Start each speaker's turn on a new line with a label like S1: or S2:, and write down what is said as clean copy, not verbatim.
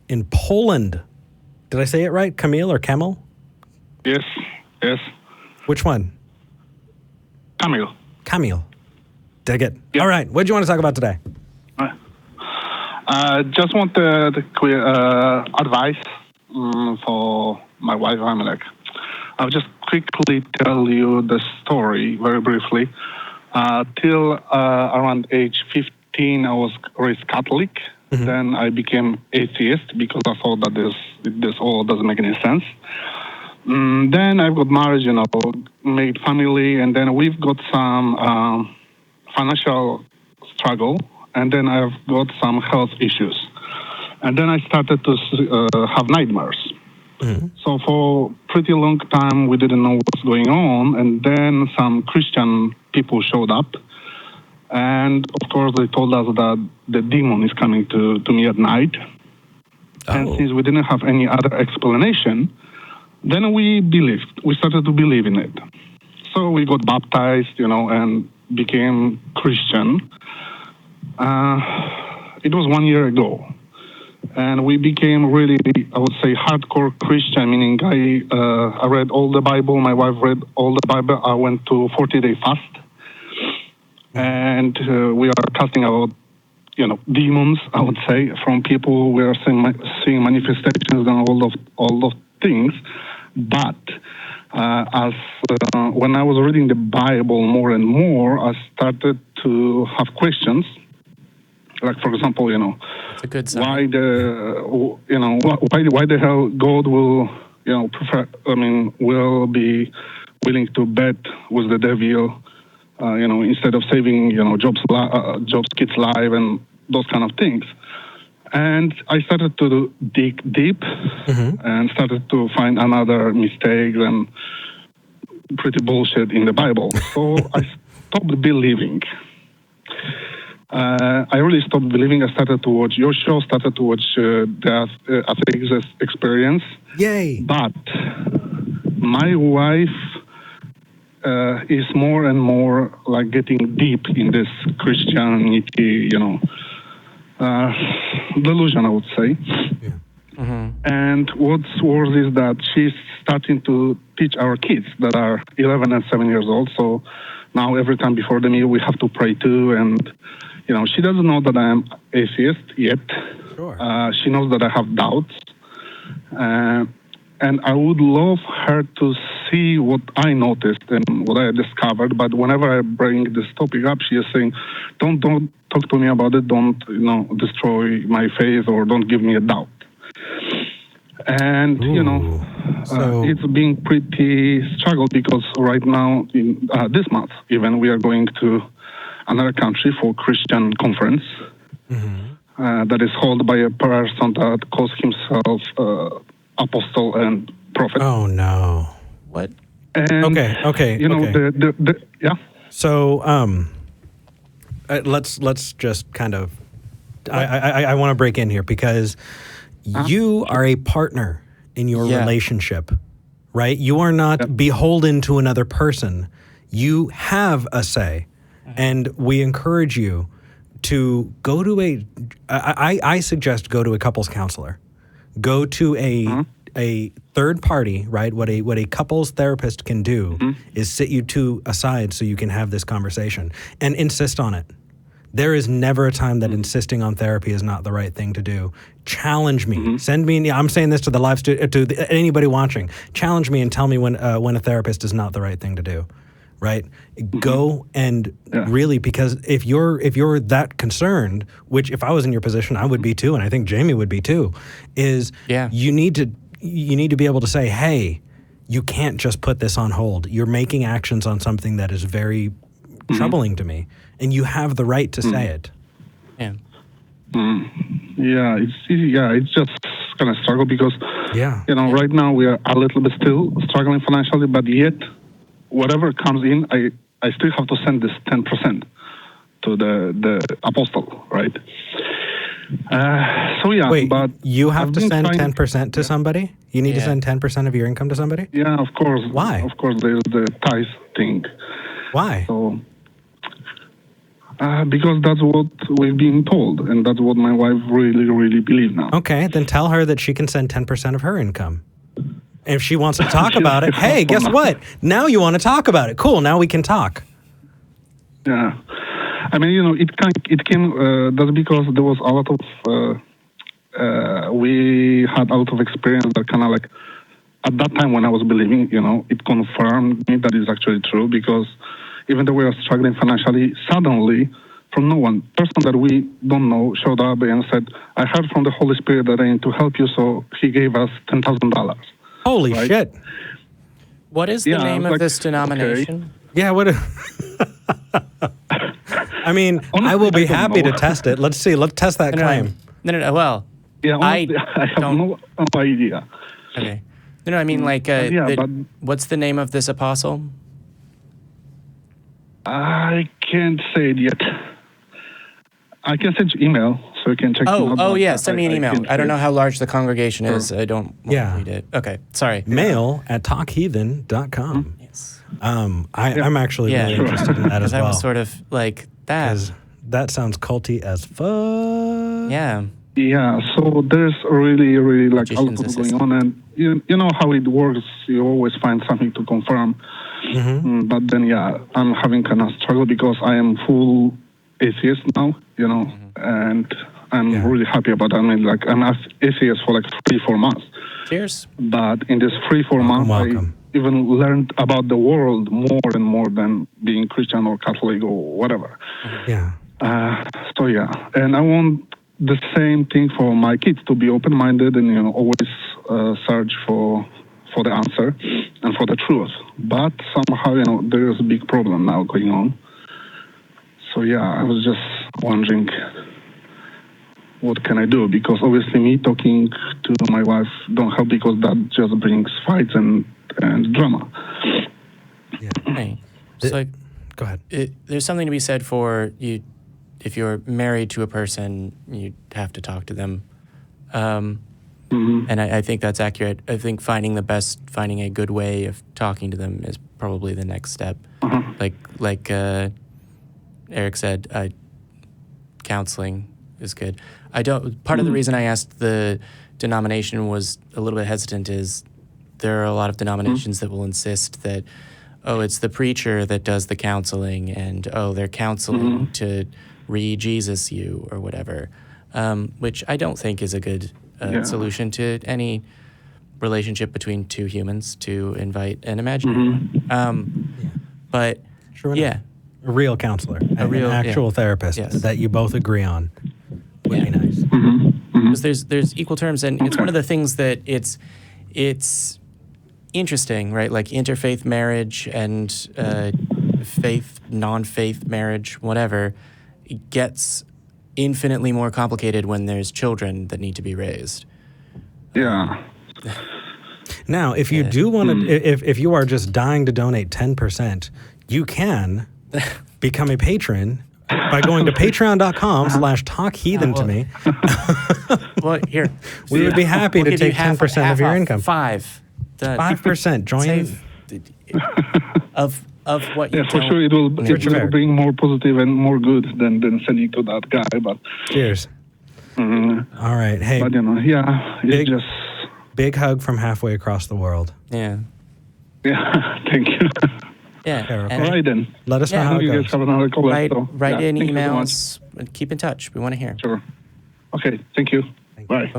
S1: in Poland. Did I say it right? Kamil or Kamil?
S2: Yes.
S1: Which one?
S2: Kamil.
S1: Kamil. Dig it.
S2: Yep.
S1: All right. What do you want to talk about today?
S2: Just want the advice for my wife. I'll just quickly tell you the story very briefly. Till around age 15, I was raised Catholic. Mm-hmm. Then I became atheist because I thought that this all doesn't make any sense. Then I got married, made family, and then we've got some financial struggle, and then I've got some health issues. And then I started to have nightmares. Mm-hmm. So for pretty long time, we didn't know what's going on, and then some Christian people showed up, and of course they told us that the demon is coming to me at night. Oh. And since we didn't have any other explanation, then we started to believe in it. So we got baptized, and became Christian. It was 1 year ago. And we became really, I would say, hardcore Christian, meaning I read all the Bible. My wife read all the Bible. I went to 40-day fast. And we are casting out, demons, I would say, from people. We are seeing manifestations and all of things. But when I was reading the Bible more and more, I started to have questions. Like, for example,
S3: it's a good sign.
S2: Why the hell God will, will be willing to bet with the devil, instead of saving, Job's kids' life and those kind of things. And I started to dig deep, mm-hmm. and started to find another mistake and pretty bullshit in the Bible. So I stopped believing. I really stopped believing. I started to watch your show, started to watch the Atheist Experience.
S1: Yay!
S2: But my wife is more and more like getting deep in this Christianity, delusion, I would say. Yeah. Mm-hmm. And what's worse is that she's starting to teach our kids that are 11 and 7 years old. So now every time before the meal, we have to pray too. And, she doesn't know that I am atheist yet. Sure. She knows that I have doubts. And I would love her to see what I noticed and what I discovered. But whenever I bring this topic up, she is saying, don't talk to me about it. Don't, destroy my faith or don't give me a doubt. And, it's been pretty struggled because right now, in this month, even we are going to another country for Christian conference. Mm-hmm. That is held by a person that calls himself apostle and prophet.
S1: Oh no!
S3: What?
S2: And,
S1: okay.
S2: Yeah.
S1: So let's just kind of. I want to break in here because you are a partner in your relationship, right? You are not beholden to another person. You have a say, and we encourage you to go to I suggest go to a couples counselor. Go to a third party, right? What a couples therapist can do is sit you two aside so you can have this conversation and insist on it. There is never a time that insisting on therapy is not the right thing to do. Challenge me. Send me. I'm saying this to the live to anybody watching. Challenge me and tell me when a therapist is not the right thing to do. Right? Go and really, because if you're that concerned, which if I was in your position, I would be too, and I think Jamie would be too, is you need to be able to say, hey, you can't just put this on hold. You're making actions on something that is very troubling to me, and you have the right to say it.
S3: Yeah.
S2: Yeah, it's just kind of struggle because right now we are a little bit still struggling financially, but yet whatever comes in, I still have to send this 10% to the apostle, right?
S1: Wait,
S2: but
S1: you have to send 10% to somebody? You need to send 10% of your income to somebody?
S2: Yeah, of course.
S1: Why?
S2: Of course, there's the tithe thing.
S1: Why?
S2: So, Because that's what we've been told, and that's what my wife really, really believes now.
S1: Okay, then tell her that she can send 10% of her income. And if she wants to talk about it, hey, guess what? Now you want to talk about it. Cool, now we can talk.
S2: Yeah. I mean, it came, that's because there was a lot of, we had a lot of experience that kind of like, at that time when I was believing, it confirmed me that it's actually true, because even though we were struggling financially, suddenly, from no one, person that we don't know showed up and said, I heard from the Holy Spirit that I need to help you, so he gave us $10,000.
S1: Holy shit.
S3: What is the name of this denomination?
S1: Okay. Yeah, what? I mean, honestly, I will be happy to test it. Let's see. Let's test that claim.
S3: No. Well,
S2: yeah, honestly, I have no idea.
S3: Okay. No, I mean, like, what's the name of this apostle?
S2: I can't say it yet. I can send you email so you can check.
S3: Yeah. Send me an email. I don't know how large the congregation is. I don't want to read it. Okay. Sorry.
S1: Mail@talkheathen.com. Yes. I'm actually really interested in that as well.
S3: I was sort of like that.
S1: Because that sounds culty as fuck.
S3: Yeah.
S2: Yeah. So there's really, really like a lot going on, and you know how it works. You always find something to confirm. Mm-hmm. But then, I'm having kind of struggle because I am full atheist now, and I'm really happy about that. I mean, like, I'm atheist for like 3-4 months.
S3: Cheers.
S2: But in this 3-4 months, I even learned about the world more and more than being Christian or Catholic or whatever.
S1: Yeah.
S2: And I want the same thing for my kids, to be open-minded and, always search for the answer and for the truth. But somehow, there is a big problem now going on. So, I was just wondering, what can I do? Because obviously me talking to my wife don't help, because that just brings fights and drama.
S3: Yeah. Hey, so
S1: go ahead.
S3: There's something to be said for you. If you're married to a person, you have to talk to them. And I think that's accurate. I think finding a good way of talking to them is probably the next step. Like Eric said, counseling is good. Part of the reason I asked the denomination was a little bit hesitant is there are a lot of denominations that will insist that, it's the preacher that does the counseling, and they're counseling to re-Jesus you or whatever, which I don't think is a good solution to any relationship between two humans, to invite an imaginary one. But a
S1: real counselor, an actual therapist that you both agree on would be nice.
S3: Because there's equal terms, and it's one of the things that it's interesting, right? Like interfaith marriage and faith, non-faith marriage, whatever, it gets infinitely more complicated when there's children that need to be raised.
S2: Yeah.
S1: Now, if you do want to, if you are just dying to donate 10%, you can become a patron by going to patreon.com/talkheathen to me.
S3: Well, here.
S1: We would be happy to take 10% of your income. 5%. Join.
S3: Of what you
S2: for sure, it will bring more positive and more good than sending to that guy. But
S1: cheers. All right, hey.
S2: But it's just
S1: big hug from halfway across the world.
S3: Yeah.
S2: Yeah. Thank you.
S3: Yeah.
S2: All right then.
S1: Let us know how it
S2: you
S1: goes.
S2: guys have another call.
S3: Write in emails and keep in touch. We want to hear.
S2: Sure. Okay. Thank you. Bye.